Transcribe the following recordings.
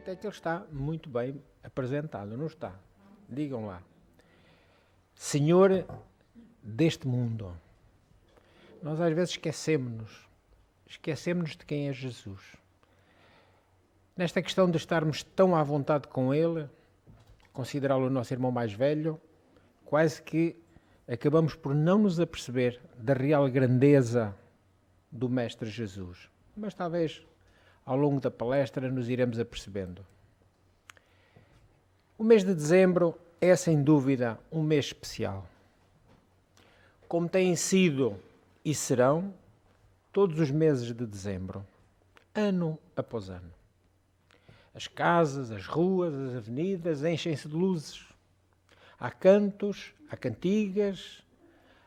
até que ele está muito bem apresentado, não está? Digam lá. Senhor deste mundo. Nós às vezes esquecemos de quem é Jesus. Nesta questão de estarmos tão à vontade com Ele, considerá-lo o nosso irmão mais velho, quase que acabamos por não nos aperceber da real grandeza do Mestre Jesus. Mas talvez ao longo da palestra nos iremos apercebendo. O mês de dezembro é sem dúvida um mês especial. Como têm sido e serão todos os meses de dezembro, ano após ano. As casas, as ruas, as avenidas enchem-se de luzes. Há cantos, há cantigas,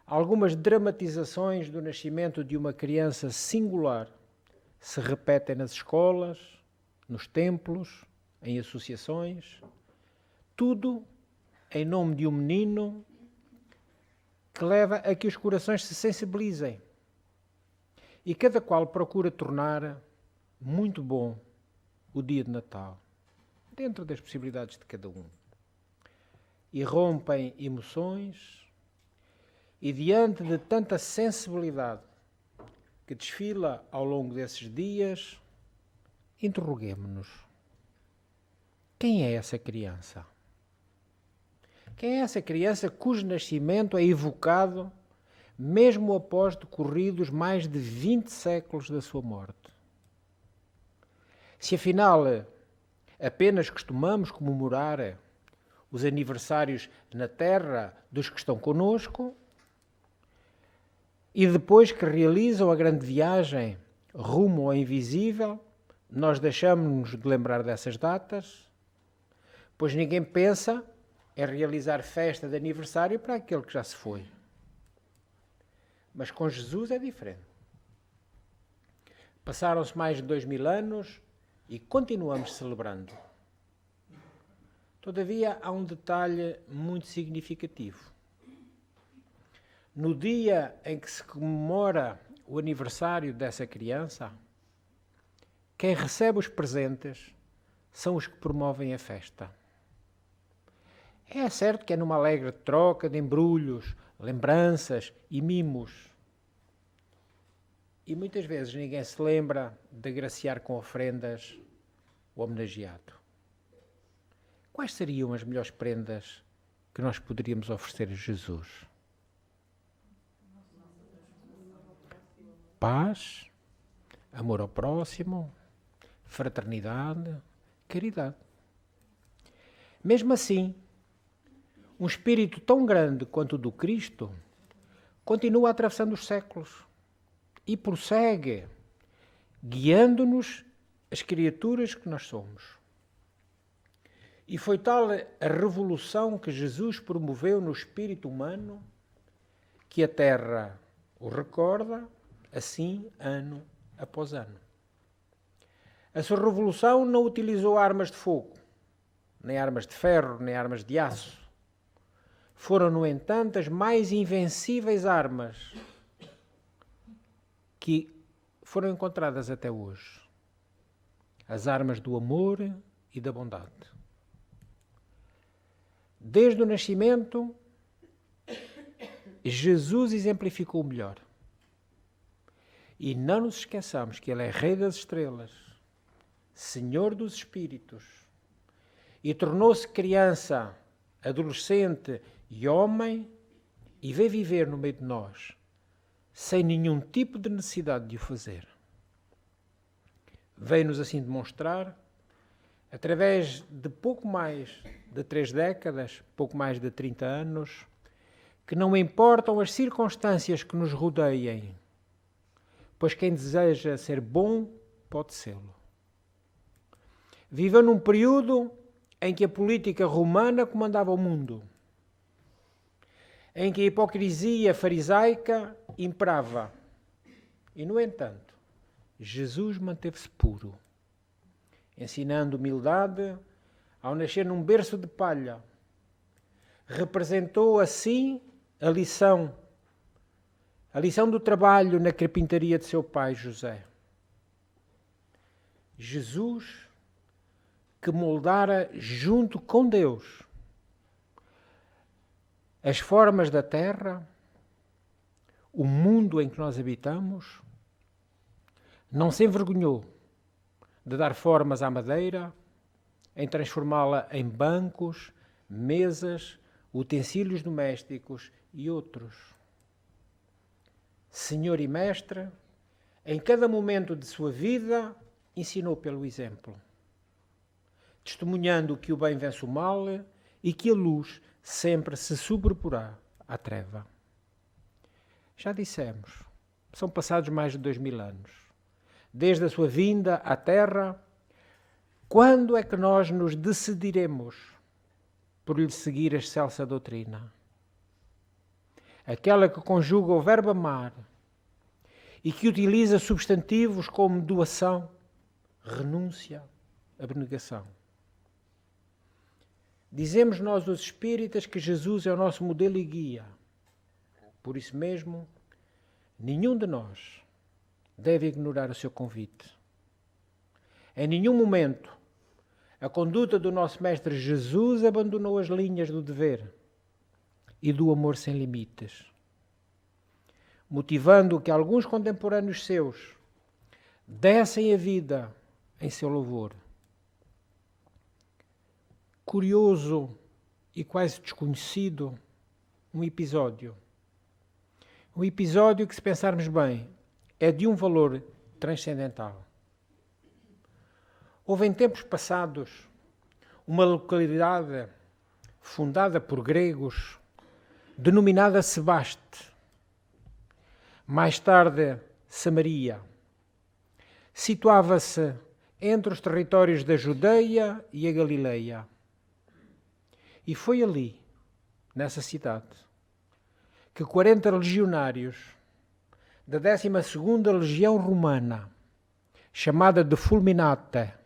algumas dramatizações do nascimento de uma criança singular se repetem nas escolas, nos templos, em associações. Tudo em nome de um menino que leva a que os corações se sensibilizem. E cada qual procura tornar muito bom o dia de Natal, dentro das possibilidades de cada um. E rompem emoções, e diante de tanta sensibilidade que desfila ao longo desses dias, interroguemo-nos. Quem é essa criança? Quem é essa criança cujo nascimento é evocado mesmo após decorridos mais de 20 séculos da sua morte? Se afinal apenas costumamos comemorar os aniversários na terra dos que estão conosco e depois que realizam a grande viagem rumo ao invisível, nós deixamos-nos de lembrar dessas datas, pois ninguém pensa em realizar festa de aniversário para aquele que já se foi. Mas com Jesus é diferente. Passaram-se mais de 2000 anos e continuamos celebrando. Todavia, há um detalhe muito significativo. No dia em que se comemora o aniversário dessa criança, quem recebe os presentes são os que promovem a festa. É certo que é numa alegre troca de embrulhos, lembranças e mimos. E muitas vezes ninguém se lembra de agraciar com ofrendas o homenageado. Quais seriam as melhores prendas que nós poderíamos oferecer a Jesus? Paz, amor ao próximo, fraternidade, caridade. Mesmo assim, um espírito tão grande quanto o do Cristo continua atravessando os séculos e prossegue, guiando-nos as criaturas que nós somos. E foi tal a revolução que Jesus promoveu no espírito humano que a Terra o recorda assim ano após ano. A sua revolução não utilizou armas de fogo, nem armas de ferro, nem armas de aço. Foram, no entanto, as mais invencíveis armas que foram encontradas até hoje. As armas do amor e da bondade. Desde o nascimento, Jesus exemplificou o melhor. E não nos esqueçamos que Ele é Rei das Estrelas, Senhor dos Espíritos, e tornou-se criança, adolescente e homem, e veio viver no meio de nós, sem nenhum tipo de necessidade de o fazer. Veio-nos assim demonstrar, através de pouco mais de 3 décadas, pouco mais de 30 anos, que não importam as circunstâncias que nos rodeiem, pois quem deseja ser bom pode sê-lo. Viveu num período em que a política romana comandava o mundo, em que a hipocrisia farisaica imperava. E, no entanto, Jesus manteve-se puro, ensinando humildade ao nascer num berço de palha. Representou assim a lição do trabalho na carpintaria de seu pai José. Jesus, que moldara junto com Deus as formas da terra, o mundo em que nós habitamos, não se envergonhou de dar formas à madeira, em transformá-la em bancos, mesas, utensílios domésticos e outros. Senhor e Mestre, em cada momento de sua vida, ensinou pelo exemplo, testemunhando que o bem vence o mal e que a luz sempre se sobreporá à treva. Já dissemos, são passados mais de 2000 anos. Desde a sua vinda à Terra, quando é que nós nos decidiremos por lhe seguir a excelsa doutrina? Aquela que conjuga o verbo amar e que utiliza substantivos como doação, renúncia, abnegação. Dizemos nós, os espíritas, que Jesus é o nosso modelo e guia. Por isso mesmo, nenhum de nós deve ignorar o seu convite. Em nenhum momento, a conduta do nosso Mestre Jesus abandonou as linhas do dever e do amor sem limites, motivando que alguns contemporâneos seus dessem a vida em seu louvor. Curioso e quase desconhecido, um episódio que, se pensarmos bem, é de um valor transcendental. Houve em tempos passados uma localidade fundada por gregos, denominada Sebaste, mais tarde Samaria. Situava-se entre os territórios da Judeia e a Galileia. E foi ali, nessa cidade, que 40 legionários da 12ª Legião Romana, chamada de Fulminata,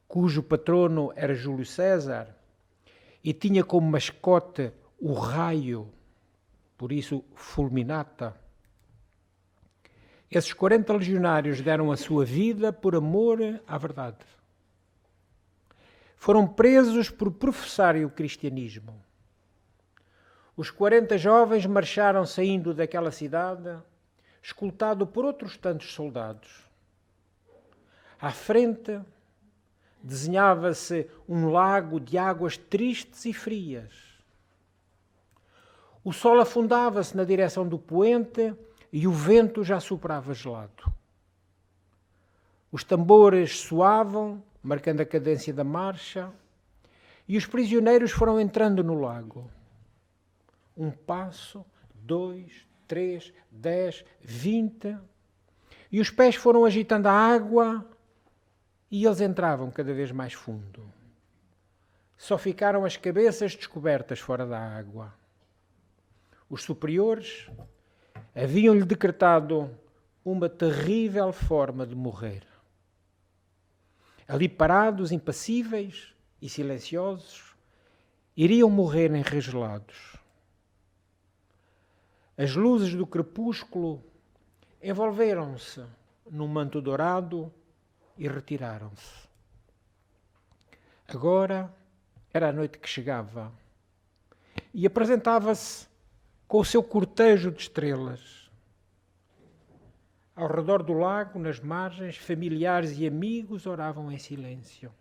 cujo patrono era Júlio César, e tinha como mascote o raio, por isso Fulminata. Esses 40 legionários deram a sua vida por amor à verdade. Foram presos por professarem o cristianismo. Os 40 jovens marcharam saindo daquela cidade, escoltado por outros tantos soldados. À frente, desenhava-se um lago de águas tristes e frias. O sol afundava-se na direção do poente e o vento já soprava gelado. Os tambores soavam, marcando a cadência da marcha, e os prisioneiros foram entrando no lago. 1 passo, 2, 3, 10, 20, e os pés foram agitando a água e eles entravam cada vez mais fundo. Só ficaram as cabeças descobertas fora da água. Os superiores haviam-lhe decretado uma terrível forma de morrer. Ali parados, impassíveis e silenciosos, iriam morrer enregelados. As luzes do crepúsculo envolveram-se num manto dourado e retiraram-se. Agora era a noite que chegava e apresentava-se com o seu cortejo de estrelas. Ao redor do lago, nas margens, familiares e amigos oravam em silêncio.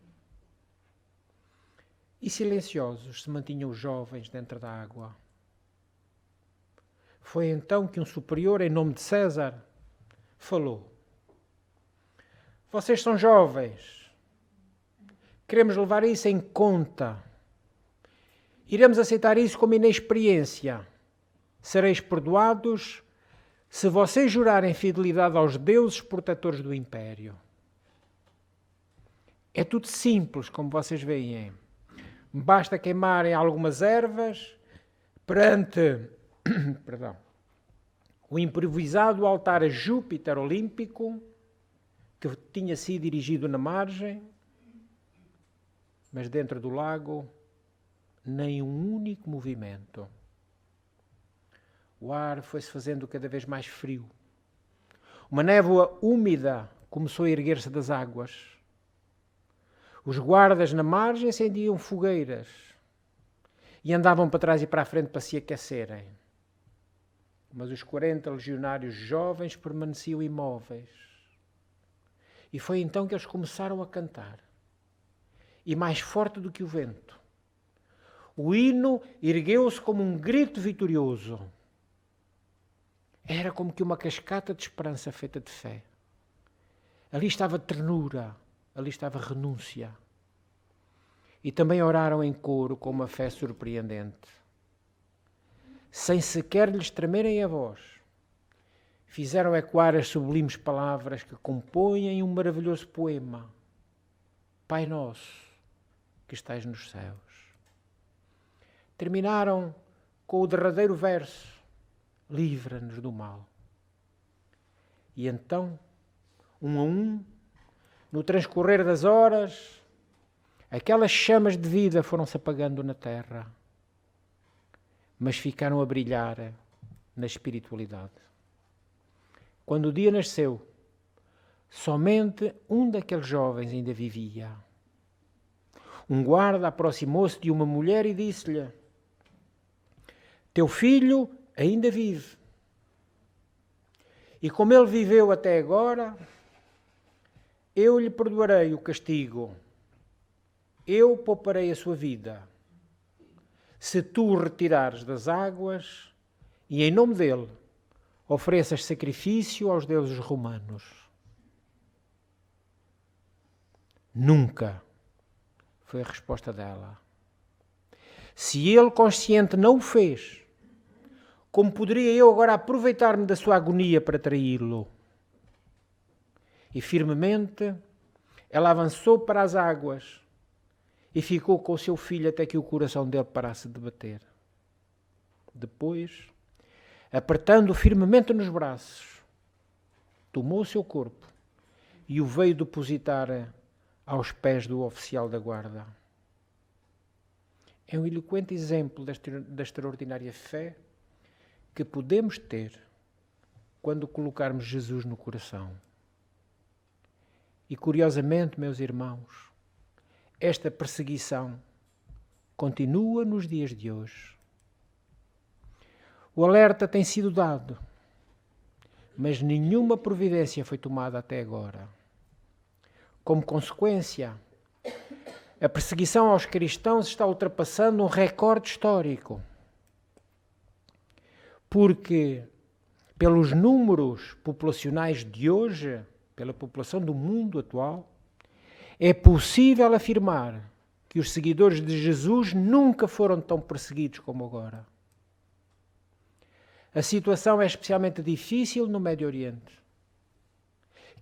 E silenciosos se mantinham os jovens dentro da água. Foi então que um superior, em nome de César, falou: vocês são jovens, queremos levar isso em conta. Iremos aceitar isso como inexperiência. Sereis perdoados se vocês jurarem fidelidade aos deuses protetores do Império. É tudo simples, como vocês veem. Basta queimarem algumas ervas perante o improvisado altar a Júpiter olímpico, que tinha sido erigido na margem, mas dentro do lago nem um único movimento. O ar foi-se fazendo cada vez mais frio. Uma névoa úmida começou a erguer-se das águas. Os guardas na margem acendiam fogueiras e andavam para trás e para a frente para se aquecerem. Mas os 40 legionários jovens permaneciam imóveis. E foi então que eles começaram a cantar. E mais forte do que o vento, o hino ergueu-se como um grito vitorioso. Era como que uma cascata de esperança feita de fé. Ali estava ternura, ali estava renúncia. E também oraram em coro com uma fé surpreendente. Sem sequer lhes tremerem a voz, fizeram ecoar as sublimes palavras que compõem um maravilhoso poema. Pai nosso, que estais nos céus. Terminaram com o derradeiro verso: livra-nos do mal. E então, um a um, no transcorrer das horas, aquelas chamas de vida foram-se apagando na terra, mas ficaram a brilhar na espiritualidade. Quando o dia nasceu, somente um daqueles jovens ainda vivia. Um guarda aproximou-se de uma mulher e disse-lhe: teu filho ainda vive. E como ele viveu até agora, eu lhe perdoarei o castigo. Eu pouparei a sua vida. Se tu o retirares das águas e em nome dele ofereças sacrifício aos deuses romanos. Nunca, foi a resposta dela. Se ele consciente não o fez, como poderia eu agora aproveitar-me da sua agonia para traí-lo? E firmemente ela avançou para as águas e ficou com o seu filho até que o coração dele parasse de bater. Depois, apertando-o firmemente nos braços, tomou o seu corpo e o veio depositar aos pés do oficial da guarda. É um eloquente exemplo da extraordinária fé que podemos ter quando colocarmos Jesus no coração. E curiosamente, meus irmãos, esta perseguição continua nos dias de hoje. O alerta tem sido dado, mas nenhuma providência foi tomada até agora. Como consequência, a perseguição aos cristãos está ultrapassando um recorde histórico. Porque, pelos números populacionais de hoje, pela população do mundo atual, é possível afirmar que os seguidores de Jesus nunca foram tão perseguidos como agora. A situação é especialmente difícil no Médio Oriente,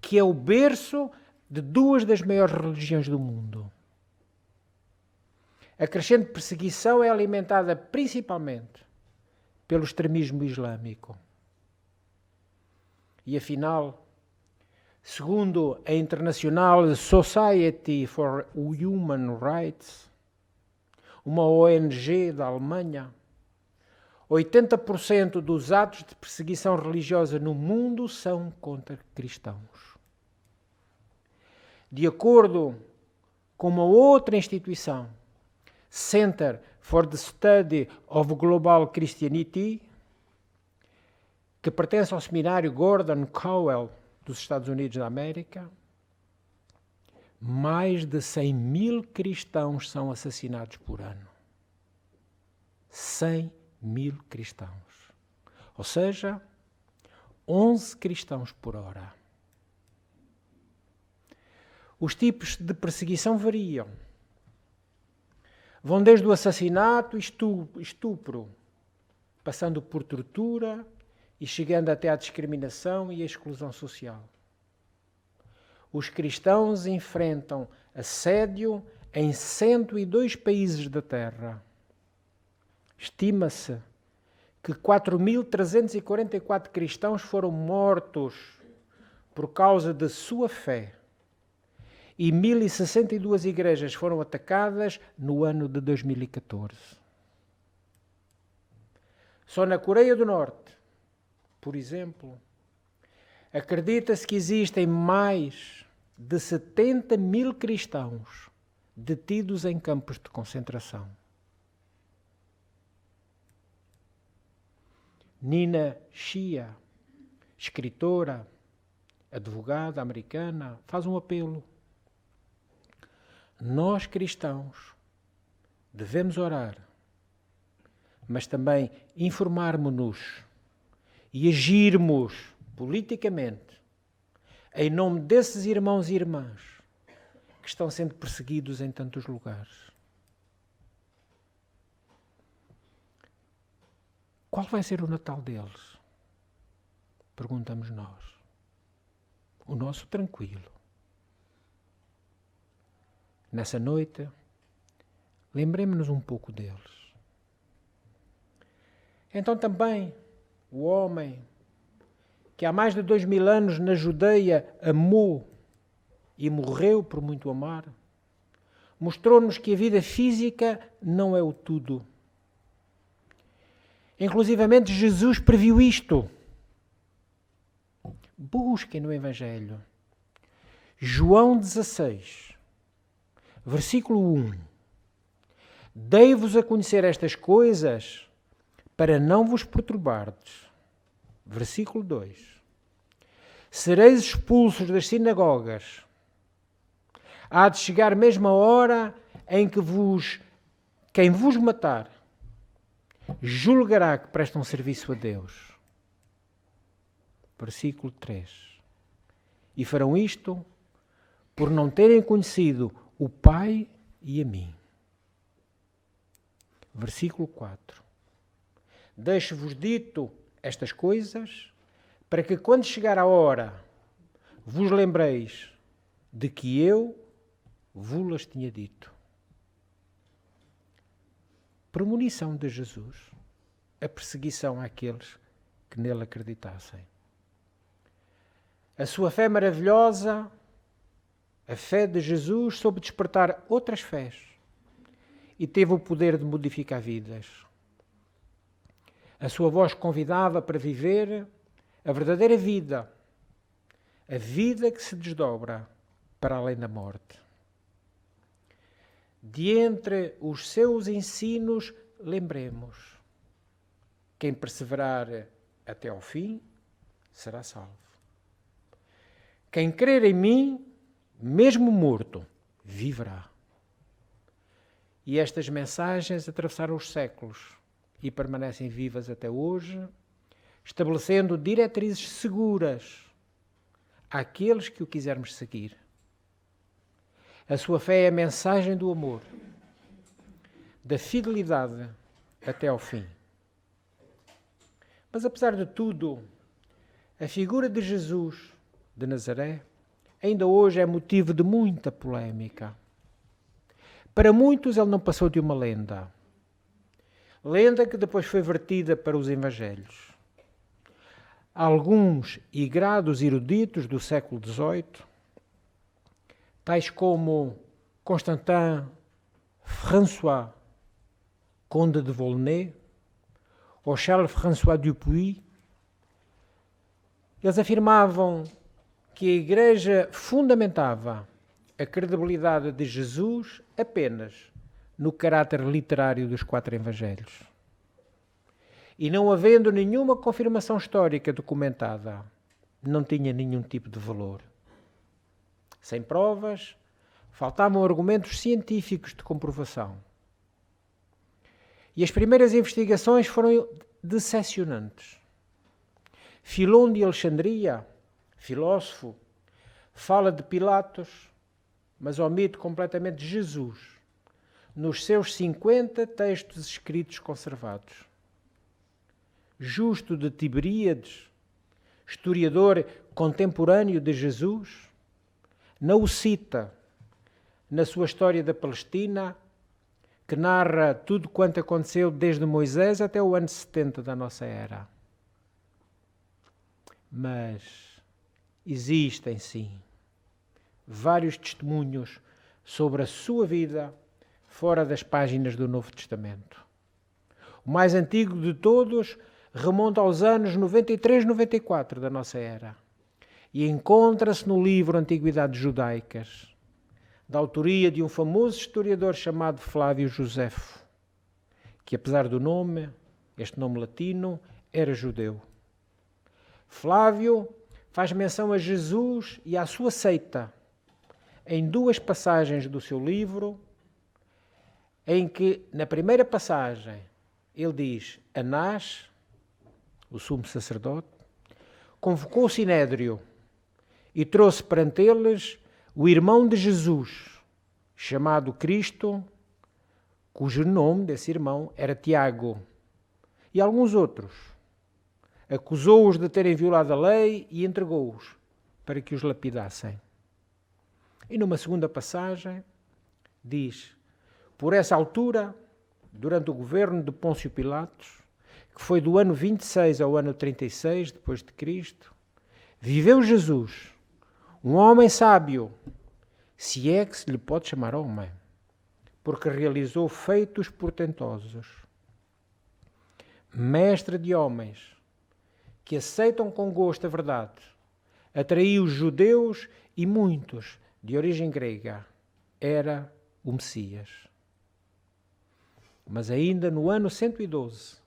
que é o berço de duas das maiores religiões do mundo. A crescente perseguição é alimentada principalmente pelo extremismo islâmico. E afinal, segundo a International Society for Human Rights, uma ONG da Alemanha, 80% dos atos de perseguição religiosa no mundo são contra cristãos. De acordo com uma outra instituição, Center for the Study of Global Christianity, que pertence ao seminário Gordon Cowell dos Estados Unidos da América, mais de 100.000 cristãos são assassinados por ano. 100.000 cristãos. Ou seja, 11 cristãos por hora. Os tipos de perseguição variam. Vão desde o assassinato e estupro, passando por tortura e chegando até à discriminação e à exclusão social. Os cristãos enfrentam assédio em 102 países da Terra. Estima-se que 4.344 cristãos foram mortos por causa da sua fé e 1.062 igrejas foram atacadas no ano de 2014. Só na Coreia do Norte, por exemplo, acredita-se que existem mais de 70.000 cristãos detidos em campos de concentração. Nina Shia, escritora, advogada americana, faz um apelo. Nós, cristãos, devemos orar, mas também informarmos-nos e agirmos politicamente em nome desses irmãos e irmãs que estão sendo perseguidos em tantos lugares. Qual vai ser o Natal deles? Perguntamos nós. O nosso tranquilo. Nessa noite, lembremos-nos um pouco deles. Então também o homem que há mais de 2000 anos na Judeia amou e morreu por muito amar, mostrou-nos que a vida física não é o tudo. Inclusivamente Jesus previu isto. Busquem no Evangelho. João 16, versículo 1. Dei-vos a conhecer estas coisas para não vos perturbardes. Versículo 2. Sereis expulsos das sinagogas. Há de chegar mesmo a hora em que quem vos matar julgará que prestam serviço a Deus. Versículo 3. E farão isto por não terem conhecido o Pai e a mim. Versículo 4. Deixo-vos dito estas coisas para que quando chegar a hora vos lembreis de que eu vos-las tinha dito. Premonição de Jesus, a perseguição àqueles que nele acreditassem. A sua fé maravilhosa, a fé de Jesus, soube despertar outras fés e teve o poder de modificar vidas. A sua voz convidava para viver a verdadeira vida, a vida que se desdobra para além da morte. De entre os seus ensinos, lembremos: quem perseverar até ao fim será salvo. Quem crer em mim, mesmo morto, viverá. E estas mensagens atravessaram os séculos e permanecem vivas até hoje, estabelecendo diretrizes seguras àqueles que o quisermos seguir. A sua fé é a mensagem do amor, da fidelidade até ao fim. Mas apesar de tudo, a figura de Jesus de Nazaré ainda hoje é motivo de muita polémica. Para muitos ele não passou de uma lenda. Lenda que depois foi vertida para os evangelhos. Alguns igrados eruditos do século XVIII, tais como Constantin François, conde de Volnay, ou Charles-François Dupuy, eles afirmavam que a Igreja fundamentava a credibilidade de Jesus apenas no caráter literário dos 4 evangelhos. E não havendo nenhuma confirmação histórica documentada, não tinha nenhum tipo de valor. Sem provas, faltavam argumentos científicos de comprovação. E as primeiras investigações foram decepcionantes. Filon de Alexandria, filósofo, fala de Pilatos, mas omite completamente Jesus nos seus 50 textos escritos conservados. Justo de Tiberíades, historiador contemporâneo de Jesus, não o cita na sua história da Palestina, que narra tudo quanto aconteceu desde Moisés até o ano 70 da nossa era. Mas existem, sim, vários testemunhos sobre a sua vida fora das páginas do Novo Testamento. O mais antigo de todos remonta aos anos 93-94 da nossa era e encontra-se no livro Antiguidades Judaicas, da autoria de um famoso historiador chamado Flávio Josefo, que apesar do nome, este nome latino, era judeu. Flávio faz menção a Jesus e à sua seita em duas passagens do seu livro, em que, na primeira passagem, ele diz: Anás, o sumo sacerdote, convocou o sinédrio e trouxe perante eles o irmão de Jesus, chamado Cristo, cujo nome desse irmão era Tiago, e alguns outros. Acusou-os de terem violado a lei e entregou-os para que os lapidassem. E numa segunda passagem diz: por essa altura, durante o governo de Pôncio Pilatos, que foi do ano 26 ao ano 36 depois de Cristo, viveu Jesus, um homem sábio, se é que se lhe pode chamar homem, porque realizou feitos portentosos. Mestre de homens, que aceitam com gosto a verdade, atraiu os judeus e muitos de origem grega. Era o Messias. Mas ainda no ano 112,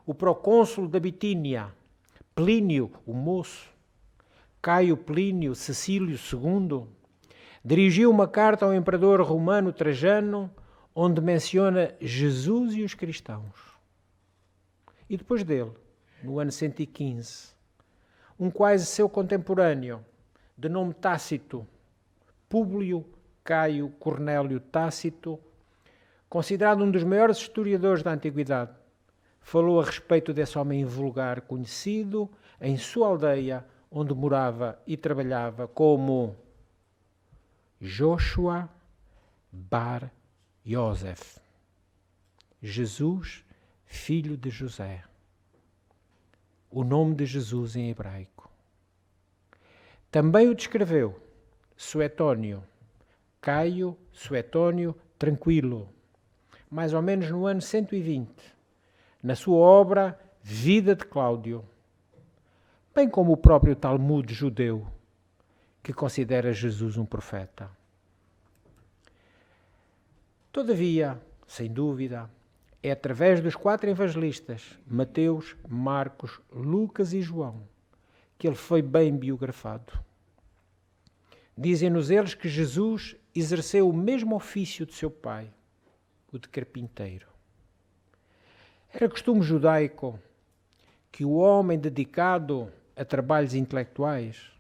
o procônsul da Bitínia, Plínio, o moço, Caio Plínio Cecílio II, dirigiu uma carta ao imperador romano Trajano, onde menciona Jesus e os cristãos. E depois dele, no ano 115, um quase seu contemporâneo, de nome Tácito, Públio Caio Cornélio Tácito, considerado um dos maiores historiadores da antiguidade, falou a respeito desse homem vulgar conhecido em sua aldeia, onde morava e trabalhava, como Joshua Bar Yosef, Jesus, filho de José. O nome de Jesus em hebraico. Também o descreveu Suetônio, Caio Suetônio Tranquilo, mais ou menos no ano 120, na sua obra Vida de Cláudio, bem como o próprio Talmud judeu, que considera Jesus um profeta. Todavia, sem dúvida, é através dos 4 evangelistas, Mateus, Marcos, Lucas e João, que ele foi bem biografado. Dizem-nos eles que Jesus exerceu o mesmo ofício de seu pai, o de carpinteiro. Era costume judaico que o homem dedicado a trabalhos intelectuais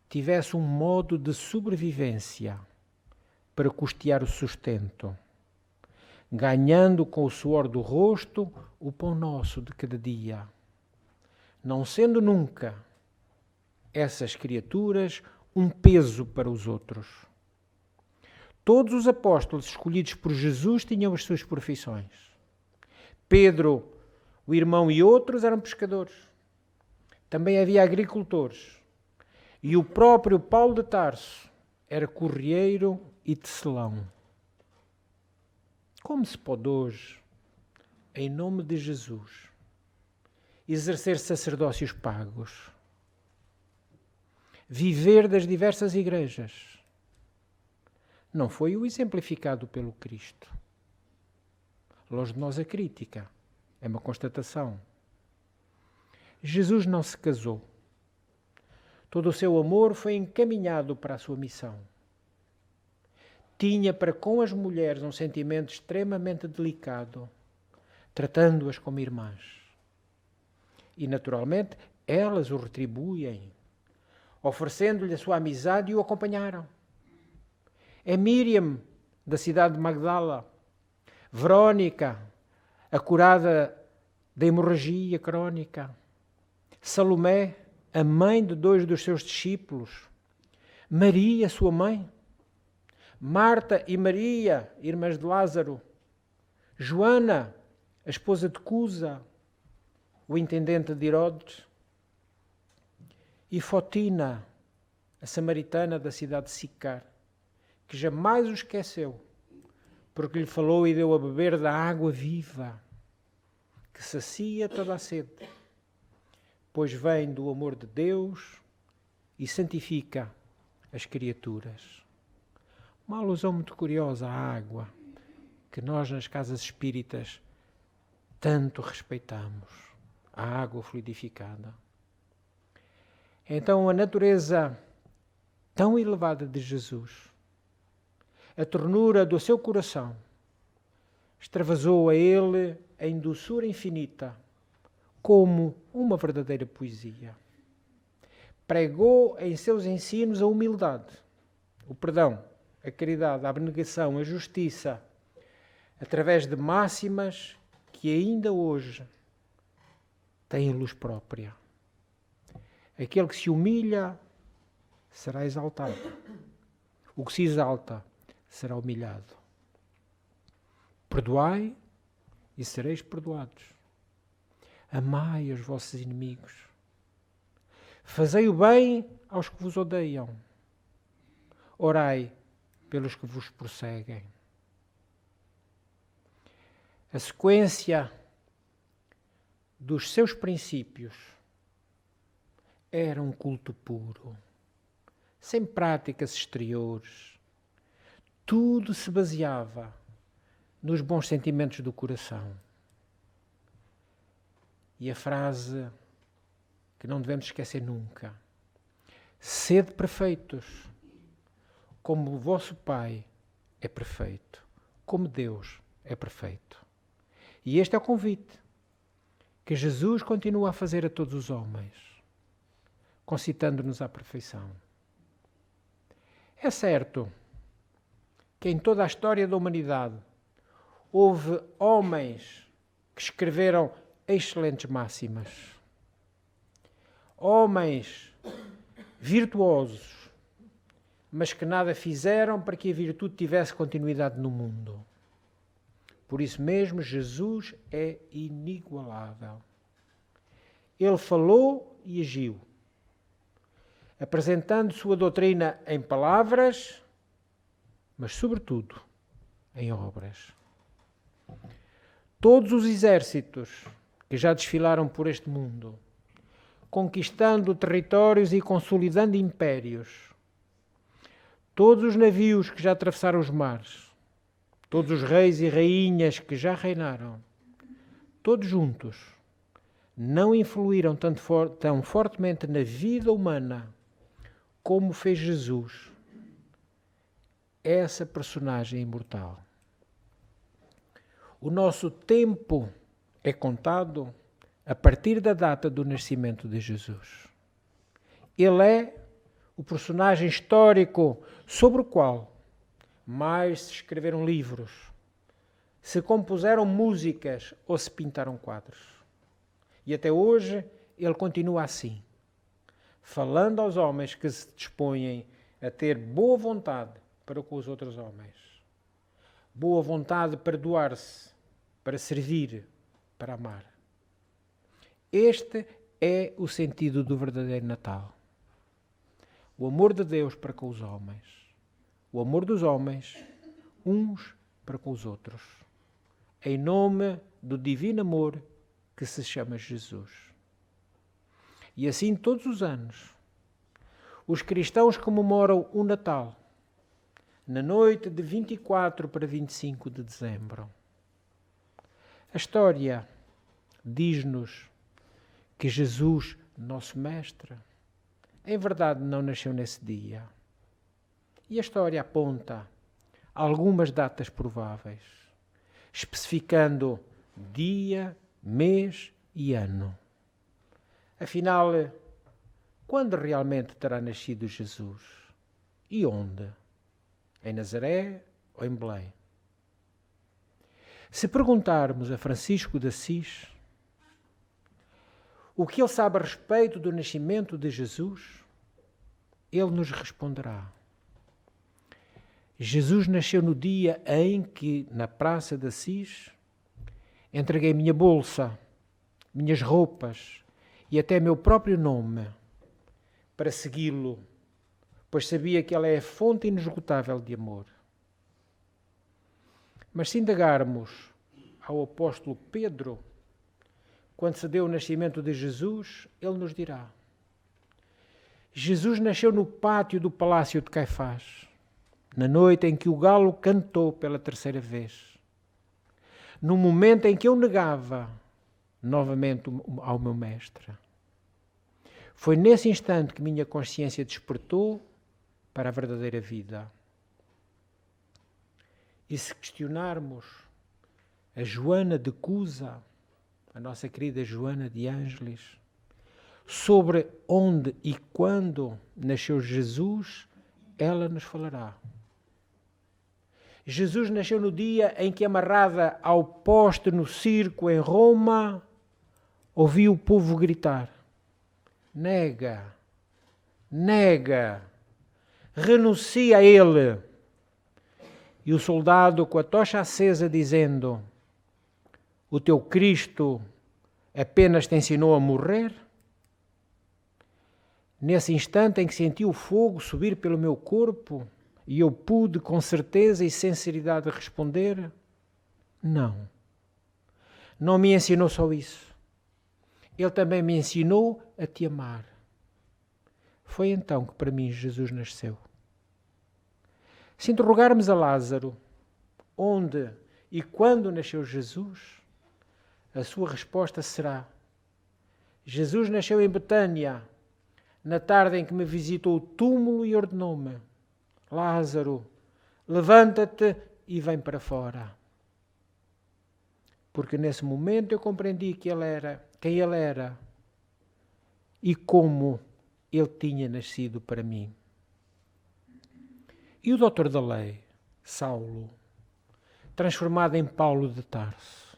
tivesse um modo de sobrevivência para custear o sustento, ganhando com o suor do rosto o pão nosso de cada dia, não sendo nunca essas criaturas um peso para os outros. Todos os apóstolos escolhidos por Jesus tinham as suas profissões. Pedro, o irmão e outros eram pescadores. Também havia agricultores. E o próprio Paulo de Tarso era correeiro e tecelão. Como se pode hoje, em nome de Jesus, exercer sacerdócios pagos? Viver das diversas igrejas? Não foi o exemplificado pelo Cristo. Longe de nós a crítica, é uma constatação. Jesus não se casou. Todo o seu amor foi encaminhado para a sua missão. Tinha para com as mulheres um sentimento extremamente delicado, tratando-as como irmãs. E, naturalmente, elas o retribuem, oferecendo-lhe a sua amizade e o acompanharam. É Míriam, da cidade de Magdala, Verónica, a curada da hemorragia crónica, Salomé, a mãe de 2 dos seus discípulos, Maria, sua mãe, Marta e Maria, irmãs de Lázaro, Joana, a esposa de Cusa, o intendente de Herodes, e Fotina, a samaritana da cidade de Sicar, que jamais o esqueceu, porque lhe falou e deu a beber da água viva, que sacia toda a sede, pois vem do amor de Deus e santifica as criaturas. Uma alusão muito curiosa à água, que nós nas casas espíritas tanto respeitamos, a água fluidificada. Então a natureza tão elevada de Jesus, a ternura do seu coração, extravasou a ele em doçura infinita, como uma verdadeira poesia. Pregou em seus ensinos a humildade, o perdão, a caridade, a abnegação, a justiça, através de máximas que ainda hoje têm luz própria. Aquele que se humilha será exaltado. O que se exalta será humilhado. Perdoai e sereis perdoados. Amai os vossos inimigos. Fazei o bem aos que vos odeiam. Orai pelos que vos perseguem. A sequência dos seus princípios era um culto puro, sem práticas exteriores. Tudo se baseava nos bons sentimentos do coração. E a frase que não devemos esquecer nunca: sede perfeitos, como o vosso Pai é perfeito, como Deus é perfeito. E este é o convite que Jesus continua a fazer a todos os homens, concitando-nos à perfeição. É certo que em toda a história da humanidade houve homens que escreveram excelentes máximas, homens virtuosos, mas que nada fizeram para que a virtude tivesse continuidade no mundo. Por isso mesmo, Jesus é inigualável. Ele falou e agiu, apresentando sua doutrina em palavras, mas sobretudo em obras. Todos os exércitos que já desfilaram por este mundo, conquistando territórios e consolidando impérios, todos os navios que já atravessaram os mares, todos os reis e rainhas que já reinaram, todos juntos, não influíram tão fortemente na vida humana como fez Jesus, essa personagem imortal. O nosso tempo é contado a partir da data do nascimento de Jesus. Ele é o personagem histórico sobre o qual mais se escreveram livros, se compuseram músicas ou se pintaram quadros. E até hoje ele continua assim, falando aos homens que se dispõem a ter boa vontade para com os outros homens. Boa vontade para doar-se, para servir, para amar. Este é o sentido do verdadeiro Natal. O amor de Deus para com os homens. O amor dos homens, uns para com os outros. Em nome do divino amor que se chama Jesus. E assim todos os anos, os cristãos comemoram o Natal, na noite de 24 para 25 de dezembro. A história diz-nos que Jesus, nosso Mestre, em verdade não nasceu nesse dia. E a história aponta algumas datas prováveis, especificando dia, mês e ano. Afinal, quando realmente terá nascido Jesus? E onde? Em Nazaré ou em Belém? Se perguntarmos a Francisco de Assis o que ele sabe a respeito do nascimento de Jesus, ele nos responderá: Jesus nasceu no dia em que, na Praça de Assis, entreguei minha bolsa, minhas roupas e até meu próprio nome para segui-lo, pois sabia que ele é a fonte inesgotável de amor. Mas se indagarmos ao apóstolo Pedro, quando se deu o nascimento de Jesus, ele nos dirá: Jesus nasceu no pátio do palácio de Caifás. na noite em que o galo cantou pela terceira vez, no momento em que eu negava novamente ao meu mestre. Foi nesse instante que minha consciência despertou para a verdadeira vida. E se questionarmos a Joana de Cusa, a nossa querida Joana de Ângeles, sobre onde e quando nasceu Jesus, ela nos falará. Jesus nasceu no dia em que, amarrada ao poste no circo em Roma, ouviu o povo gritar: nega, nega, renuncia a ele. E o soldado com a tocha acesa dizendo: o teu Cristo apenas te ensinou a morrer? Nesse instante em que senti o fogo subir pelo meu corpo, e eu pude com certeza e sinceridade responder: não. Não me ensinou só isso. Ele também me ensinou a te amar. Foi então que para mim Jesus nasceu. Se interrogarmos a Lázaro onde e quando nasceu Jesus, a sua resposta será: Jesus nasceu em Betânia, na tarde em que me visitou o túmulo e ordenou-me: Lázaro, levanta-te e vem para fora. Porque nesse momento eu compreendi quem ele era e como ele tinha nascido para mim. E o doutor da lei, Saulo, transformado em Paulo de Tarso,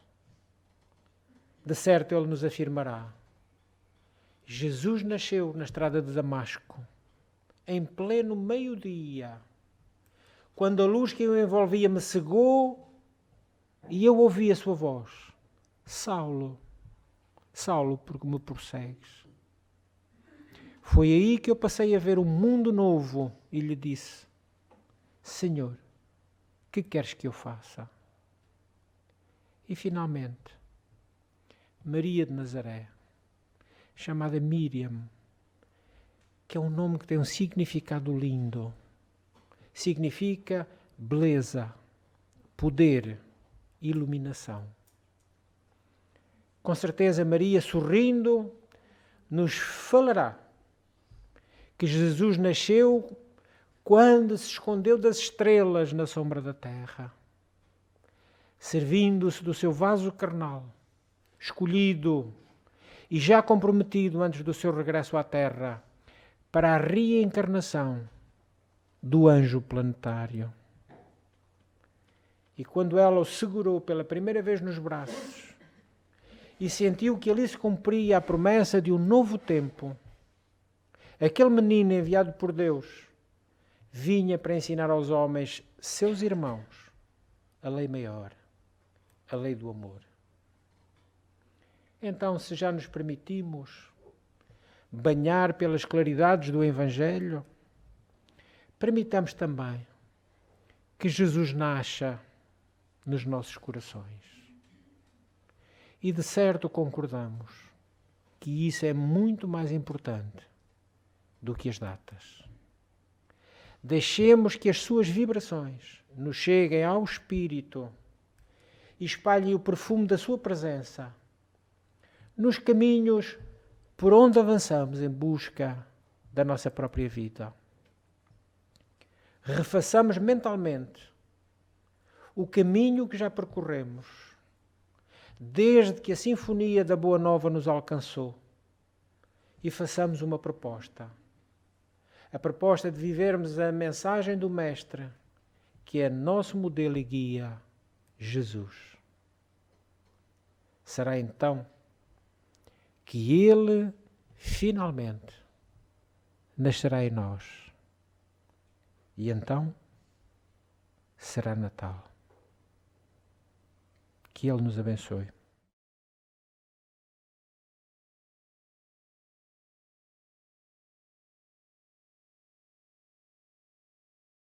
de certo ele nos afirmará: Jesus nasceu na estrada de Damasco, em pleno meio-dia, quando a luz que o envolvia me cegou e eu ouvi a sua voz: Saulo, Saulo, porque me persegues? Foi aí que eu passei a ver um mundo novo e lhe disse: Senhor, que queres que eu faça? E finalmente, Maria de Nazaré, chamada Miriam, que é um nome que tem um significado lindo. Significa beleza, poder, iluminação. Com certeza Maria, sorrindo, nos falará que Jesus nasceu quando se escondeu das estrelas na sombra da terra, servindo-se do seu vaso carnal, escolhido e já comprometido antes do seu regresso à terra, para a reencarnação do anjo planetário. E quando ela o segurou pela primeira vez nos braços e sentiu que ali se cumpria a promessa de um novo tempo, aquele menino enviado por Deus vinha para ensinar aos homens, seus irmãos, a lei maior, a lei do amor. Então, se já nos permitimos banhar pelas claridades do Evangelho, permitamos também que Jesus nasça nos nossos corações. E de certo concordamos que isso é muito mais importante do que as datas. Deixemos que as suas vibrações nos cheguem ao espírito e espalhem o perfume da sua presença nos caminhos por onde avançamos em busca da nossa própria vida. Refaçamos mentalmente o caminho que já percorremos, desde que a sinfonia da Boa Nova nos alcançou, e façamos uma proposta. A proposta de vivermos a mensagem do Mestre, que é nosso modelo e guia, Jesus. Será então que Ele, finalmente, nascerá em nós. E então será Natal. Que Ele nos abençoe.